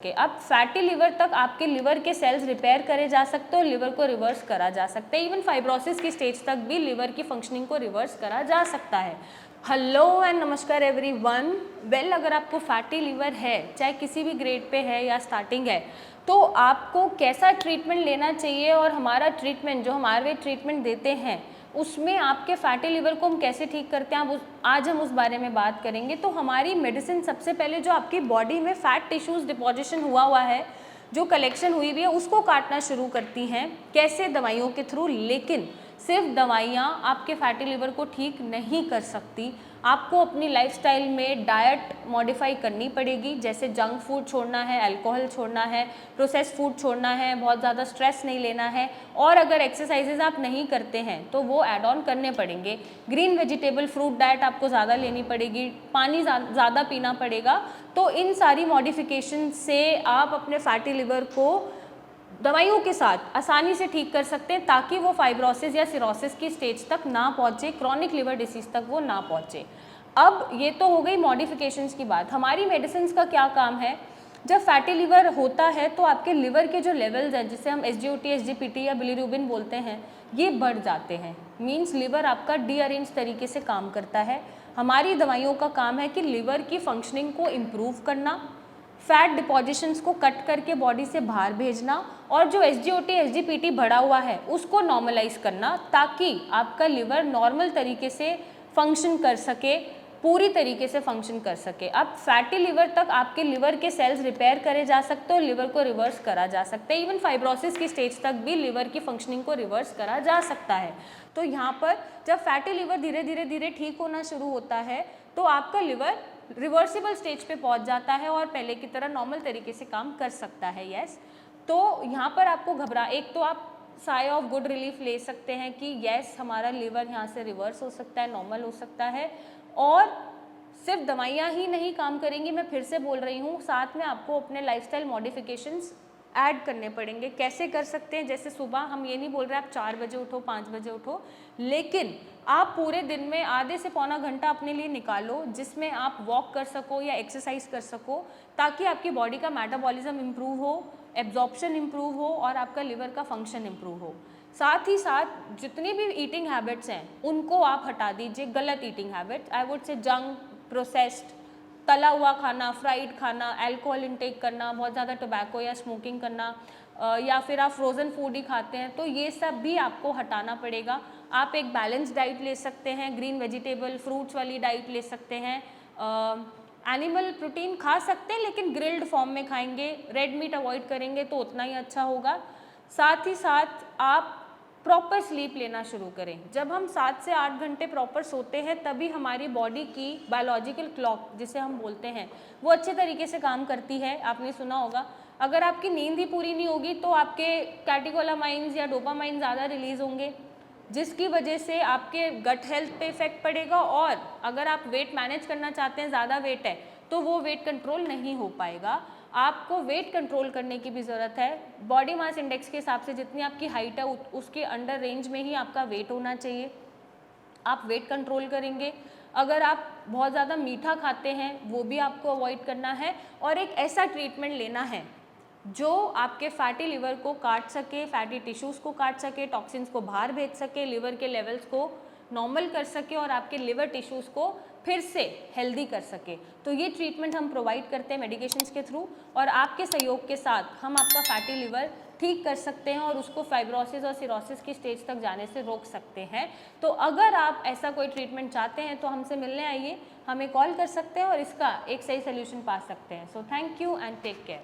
अब fatty liver तक आपके लिवर के सेल्स रिपेयर करे जा सकते हैं और लिवर को रिवर्स करा जा सकता है। इवन फाइब्रोसिस की स्टेज तक भी लिवर की फंक्शनिंग को रिवर्स करा जा सकता है। हेलो एंड नमस्कार एवरीवन। वेल, अगर आपको फैटी लिवर है, चाहे किसी भी ग्रेड पे है या स्टार्टिंग है, तो आपको कैसा ट्रीटमेंट लेना चाहिए और हमारा ट्रीटमेंट जो हम आयुर्वेद ट्रीटमेंट देते हैं उसमें आपके फैटी लिवर को हम कैसे ठीक करते हैं, आज हम उस बारे में बात करेंगे। तो हमारी मेडिसिन सबसे पहले जो आपकी बॉडी में फैट टिश्यूज डिपॉजिशन हुआ है, जो कलेक्शन हुई हुई है, उसको काटना शुरू करती हैं। कैसे? दवाइयों के थ्रू। लेकिन सिर्फ दवाइयाँ आपके फैटी लिवर को ठीक नहीं कर सकती। आपको अपनी लाइफस्टाइल में डाइट मॉडिफाई करनी पड़ेगी। जैसे जंक फूड छोड़ना है, अल्कोहल छोड़ना है, प्रोसेस्ड फूड छोड़ना है, बहुत ज़्यादा स्ट्रेस नहीं लेना है, और अगर एक्सरसाइजेज आप नहीं करते हैं तो वो ऐड ऑन करने पड़ेंगे। ग्रीन वेजिटेबल फ्रूट डाइट आपको ज़्यादा लेनी पड़ेगी, पानी ज़्यादा पीना पड़ेगा। तो इन सारी मॉडिफिकेशन से आप अपने फैटी लिवर को दवाइयों के साथ आसानी से ठीक कर सकते हैं, ताकि वो फाइब्रोसिस या सिरोसिस की स्टेज तक ना पहुँचे, क्रॉनिक लिवर डिसीज तक वो ना पहुँचे। अब ये तो हो गई मॉडिफिकेशंस की बात। हमारी मेडिसिन का क्या काम है? जब फैटी लिवर होता है तो आपके लिवर के जो लेवल्स हैं, जिसे हम SGOT, SGPT या बिलीरुबिन बोलते हैं, ये बढ़ जाते हैं। मीन्स लिवर आपका डीअरेंज तरीके से काम करता है। हमारी दवाइयों का काम है कि लिवर की फंक्शनिंग को इम्प्रूव करना, फैट डिपॉजिशंस को कट करके बॉडी से बाहर भेजना, और जो SGOT, SGPT बढ़ा हुआ है उसको नॉर्मलाइज करना, ताकि आपका लिवर नॉर्मल तरीके से फंक्शन कर सके, पूरी तरीके से फंक्शन कर सके। अब फैटी लिवर तक आपके लिवर के सेल्स रिपेयर करे जा सकते हैं और लिवर को रिवर्स करा जा सकता है। इवन फाइब्रोसिस की स्टेज तक भी लिवर की फंक्शनिंग को रिवर्स करा जा सकता है। तो यहाँ पर जब फैटी लिवर धीरे धीरे ठीक होना शुरू होता है तो आपका लिवर रिवर्सिबल स्टेज पे पहुँच जाता है और पहले की तरह नॉर्मल तरीके से काम कर सकता है। यस, तो यहाँ पर आपको एक तो आप साई ऑफ गुड रिलीफ ले सकते हैं कि यस, हमारा लिवर यहाँ से रिवर्स हो सकता है, नॉर्मल हो सकता है। और सिर्फ दवाइयाँ ही नहीं काम करेंगी, मैं फिर से बोल रही हूँ, साथ में आपको अपने लाइफस्टाइल मॉडिफिकेशंस ऐड करने पड़ेंगे। कैसे कर सकते हैं? जैसे सुबह हम ये नहीं बोल रहे आप 4 बजे उठो, 5 बजे उठो, लेकिन आप पूरे दिन में आधे से पौना घंटा अपने लिए निकालो, जिसमें आप वॉक कर सको या एक्सरसाइज कर सको, ताकि आपकी बॉडी का मेटाबॉलिज्म इम्प्रूव हो, एब्जॉर्प्शन इम्प्रूव हो और आपका लिवर का फंक्शन इम्प्रूव हो। साथ ही साथ जितनी भी ईटिंग हैबिट्स हैं उनको आप हटा दीजिए। गलत eating habits, I would say junk, processed, तला हुआ खाना, फ्राइड खाना, अल्कोहल इंटेक करना, बहुत ज़्यादा टोबैको या स्मोकिंग करना, या फिर आप फ्रोज़न फूड ही खाते हैं, तो ये सब भी आपको हटाना पड़ेगा। आप एक बैलेंस डाइट ले सकते हैं, ग्रीन वेजिटेबल फ्रूट्स वाली डाइट ले सकते हैं, एनिमल प्रोटीन खा सकते हैं लेकिन ग्रिल्ड फॉर्म में खाएंगे, रेड मीट अवॉइड करेंगे तो उतना ही अच्छा होगा। साथ ही साथ आप प्रॉपर स्लीप लेना शुरू करें। जब हम 7 से 8 घंटे प्रॉपर सोते हैं तभी हमारी बॉडी की बायोलॉजिकल क्लॉक, जिसे हम बोलते हैं, वो अच्छे तरीके से काम करती है। आपने सुना होगा, अगर आपकी नींद ही पूरी नहीं होगी तो आपके कैटेकोलामाइन्स या डोपामाइन ज़्यादा रिलीज होंगे, जिसकी वजह से आपके गट हेल्थ पे इफेक्ट पड़ेगा। और अगर आप वेट मैनेज करना चाहते हैं, ज़्यादा वेट है, तो वो वेट कंट्रोल नहीं हो पाएगा। आपको वेट कंट्रोल करने की भी ज़रूरत है। बॉडी मास इंडेक्स के हिसाब से जितनी आपकी हाइट है उसके अंडर रेंज में ही आपका वेट होना चाहिए। आप वेट कंट्रोल करेंगे। अगर आप बहुत ज़्यादा मीठा खाते हैं वो भी आपको अवॉइड करना है, और एक ऐसा ट्रीटमेंट लेना है जो आपके फैटी लिवर को काट सके, फैटी टिश्यूज़ को काट सके, टॉक्सिन्स को बाहर भेज सके, लिवर के लेवल्स को नॉर्मल कर सके और आपके लिवर टिश्यूज़ को फिर से हेल्दी कर सके। तो ये ट्रीटमेंट हम प्रोवाइड करते हैं मेडिकेशंस के थ्रू, और आपके सहयोग के साथ हम आपका फैटी लिवर ठीक कर सकते हैं और उसको फाइब्रोसिस और सिरोसिस की स्टेज तक जाने से रोक सकते हैं। तो अगर आप ऐसा कोई ट्रीटमेंट चाहते हैं तो हमसे मिलने आइए, हमें कॉल कर सकते हैं और इसका एक सही सोल्यूशन पा सकते हैं। So thank you and take care.